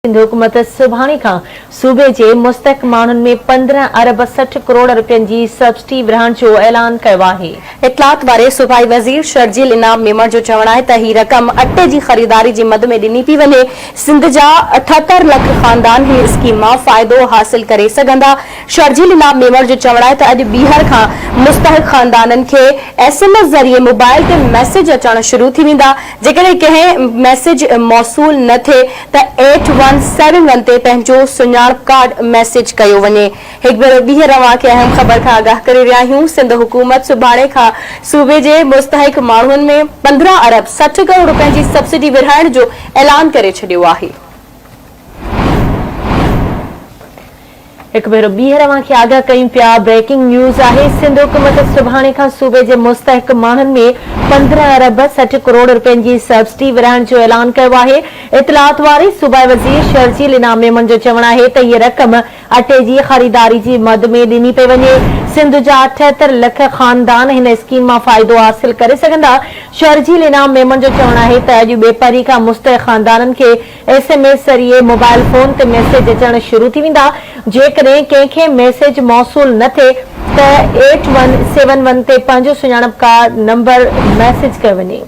सिंध हुकूमत सुभाणे खां सूबे जे मुस्तहिक माण्हुनि में 15 अरब 60 करोड़ रुपयनि जी सब्सिडी विरहाइण जो ऐलान कयो आहे। इतलात वारे सूबाई वज़ीर शर्जील इनाम मेमण जो चवणु आहे त ही रक़म अटे जी ख़रीदारी जी मद में ॾिनी पई वञे। सिंध जा 78 लख ख़ानदान ही स्कीम मां फ़ाइदो हासिल करे सघंदा। शर्जील इनाम मेमण जो चवणु आहे त अॼु ॿीहर खां मुस्तहिक ख़ानदाननि खे SMS ज़रिए मोबाइल ते मैसेज अचण शुरू थी वेंदा। जेकॾहिं कंहिं मैसेज मौसूल न थिए त 8171 ते पंहिंजो सुञाणप कार्ड मैसेज कयो वञे। हिकु भेरो ॿीहर अवां खे अहम ख़बर खां आगाह करे रहिया आहियूं। सिंध हुकूमत सुभाणे खां सूबे जे मुस्तहिक माण्हुनि में 15 अरब 60 करोड़ रुपयनि जी सब्सिडी विरहाइण जो ऐलान करे छॾियो आहे। एक भेरो ॿीहर अवां खे आगाह कयूं पिया। ब्रेकिंग न्यूज़ आहे। सिंध हुकूमत सुभाणे खां सूबे जे मुस्तहिक माण्हुनि में 15 अरब 60 करोड़ रुपयनि जी सब्सिडी विरहाइण जो ऐलान कयो आहे। इतलात वारे सूबाई वज़ीर शर्जील इनाम मेमण जो चवणु आहे त हीअ रक़म अटे जी ख़रीदारी जी मद में ॾिनी पई वञे। सिंध जा 78 लख ख़ानदान हिन स्कीम मां फ़ाइदो हासिल करे सघंदा। शर्जील इनाम मेमण जो चवणु आहे त अॼु ॿेपरी खां मुस्तहिक ख़ानदाननि खे SMS ज़रिए मोबाइल फोन ते मैसेज अचण शुरू थी वेंदा। जेकॾहिं कंहिंखे मैसेज मौसूल न थिए त 8171 ते पंहिंजो सुञाणप कार्ड नंबर मैसेज कयो वञे।